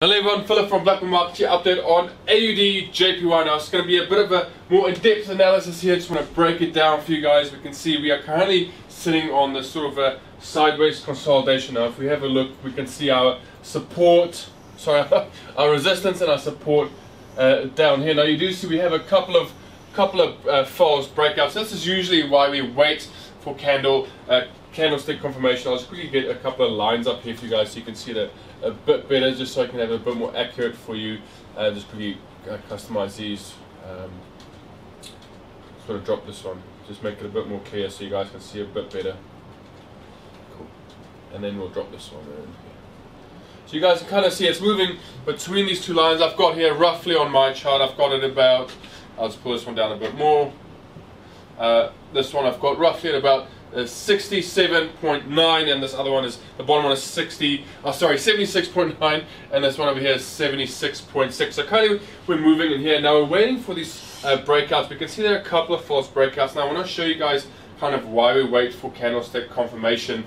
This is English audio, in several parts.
Hello everyone, Philip from BlackBull Market here, update on AUD JPY. Now it's going to be a bit of a more in-depth analysis here. Just want to break it down for you guys. We can see we are currently sitting on this sort of a sideways consolidation. Now if we have a look, we can see our support, our resistance and our support down here. Now you do see we have a couple of false breakouts. This is usually why we wait for candlestick confirmation. I'll just quickly get a couple of lines up here for you guys so you can see that a bit better, just so I can have it a bit more accurate for you. Just quickly customize these. Just want to drop this one, just make it a bit more clear so you guys can see a bit better. Cool. And then we'll drop this one in here. So you guys can kind of see it's moving between these two lines. I've got here roughly on my chart, I've got it about, I'll just pull this one down a bit more. This one I've got roughly at about 67.9, and this other one is, the bottom one is 76.9, and this one over here is 76.6. So currently we're moving in here. Now we're waiting for these breakouts. We can see there are a couple of false breakouts. Now I want to show you guys kind of why we wait for candlestick confirmation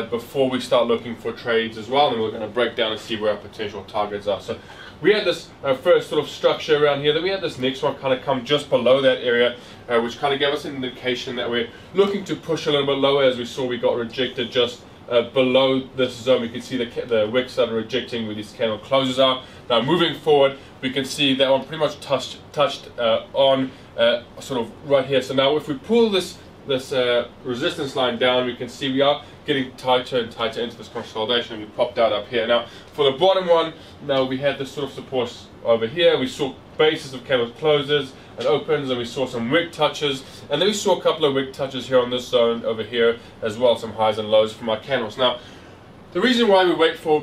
before we start looking for trades as well, and we're going to break down and see where our potential targets are. So we had this first sort of structure around here, then we had this next one kind of come just below that area, which kind of gave us an indication that we're looking to push a little bit lower. As we saw, we got rejected just below this zone. We can see the wicks started rejecting where these candle closes are. Now moving forward, we can see that one pretty much touched on sort of right here. So now if we pull this resistance line down, we can see we are getting tighter and tighter into this consolidation. We popped out up here. Now for the bottom one, now we had this sort of support over here. We saw bases of candle closes and opens, and we saw some wick touches, and then we saw a couple of wick touches here on this zone over here as well, some highs and lows from our candles. Now the reason why we wait for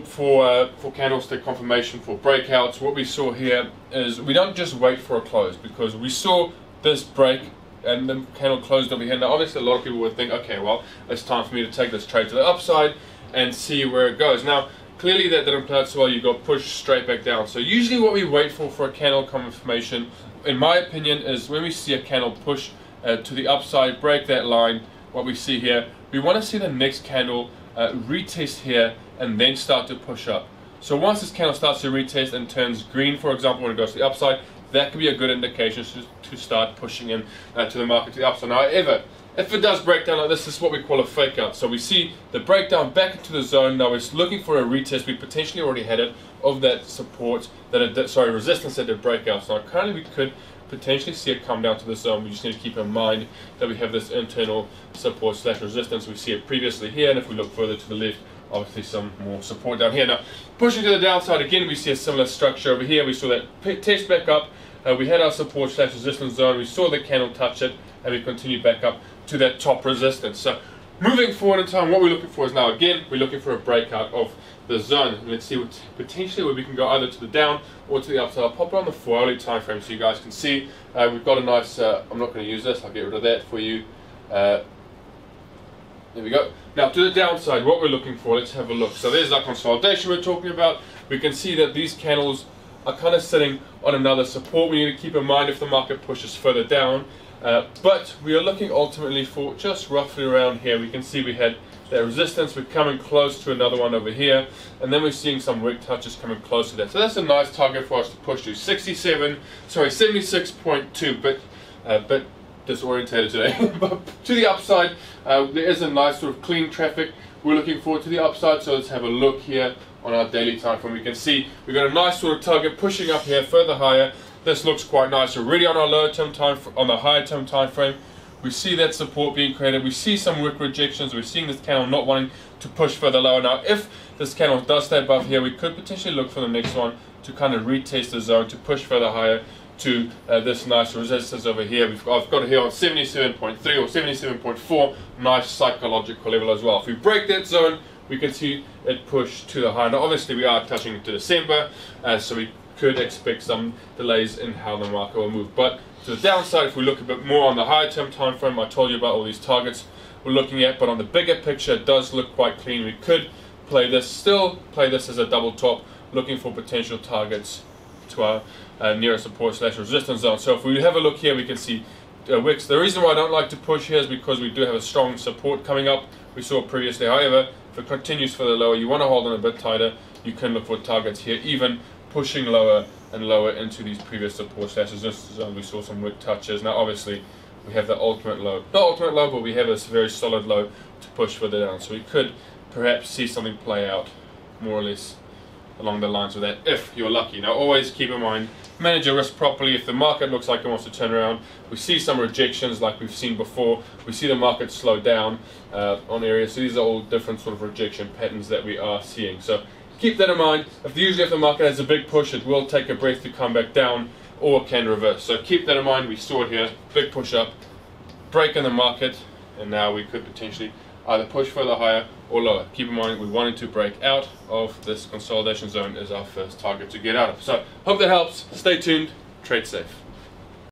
candlestick confirmation for breakouts, what we saw here is we don't just wait for a close, because we saw this break and the candle closed over here. Now obviously a lot of people would think, okay, well, it's time for me to take this trade to the upside and see where it goes. Now clearly that didn't play out so well. You got pushed straight back down. So usually what we wait for a candle confirmation, in my opinion, is when we see a candle push to the upside, break that line, what we see here, we want to see the next candle retest here and then start to push up. So once this candle starts to retest and turns green, for example, when it goes to the upside, that could be a good indication to start pushing in to the market to the upside. Now, however, if it does break down like this is what we call a fake out. So we see the breakdown back into the zone. Now we're looking for a retest. We potentially already had it of that support, resistance that did break out. So currently we could potentially see it come down to the zone. We just need to keep in mind that we have this internal support / resistance. We see it previously here, and if we look further to the left, obviously some more support down here. Now pushing to the downside again, we see a similar structure over here. We saw that test back up. We had our support / resistance zone. We saw the candle touch it, and we continued back up to that top resistance. So moving forward in time, what we're looking for is now again we're looking for a breakout of the zone. And let's see what potentially where we can go either to the down or to the upside. I'll pop it on the 4-hourly time frame so you guys can see. We've got a nice. I'm not going to use this. I'll get rid of that for you. There we go. Now to the downside, what we're looking for, let's have a look. So there's our consolidation we're talking about. We can see that these candles are kind of sitting on another support. We need to keep in mind if the market pushes further down. But we are looking ultimately for just roughly around here. We can see we had that resistance. We're coming close to another one over here. And then we're seeing some wick touches coming close to that. So that's a nice target for us to push to 76.2, but disorientated today. But to the upside, there is a nice sort of clean traffic. We're looking forward to the upside, so let's have a look here on our daily time frame. We can see we've got a nice sort of target pushing up here further higher. This looks quite nice. We're already on our lower term on the higher term time frame. We see that support being created. We see some wick rejections. We're seeing this candle not wanting to push further lower. Now if this candle does stay above here, we could potentially look for the next one to kind of retest the zone to push further higher to this nice resistance over here. I've got it here on 77.3 or 77.4, nice psychological level as well. If we break that zone, we can see it push to the high. Now obviously we are touching into December, so we could expect some delays in how the market will move. But to the downside, if we look a bit more on the higher term time frame, I told you about all these targets we're looking at, but on the bigger picture it does look quite clean. We could still play this as a double top, looking for potential targets to our nearer support / resistance zone. So if we have a look here, we can see wicks. The reason why I don't like to push here is because we do have a strong support coming up. We saw previously. However, if it continues further lower, you want to hold on a bit tighter you can look for targets here, even pushing lower and lower into these previous support stashes. This zone we saw some wick touches. Now obviously we have the ultimate low, not ultimate low, but we have a very solid low to push further down. So we could perhaps see something play out more or less along the lines of that if you're lucky. Now always keep in mind, manage your risk properly. If the market looks like it wants to turn around, we see some rejections like we've seen before, we see the market slow down on areas. So these are all different sort of rejection patterns that we are seeing. So keep that in mind. Usually if the market has a big push, it will take a breath to come back down or can reverse. So keep that in mind. We saw it here, big push up, break in the market, and now we could potentially either push further higher or lower. Keep in mind, we wanted to break out of this consolidation zone as our first target to get out of. So hope that helps. Stay tuned, trade safe.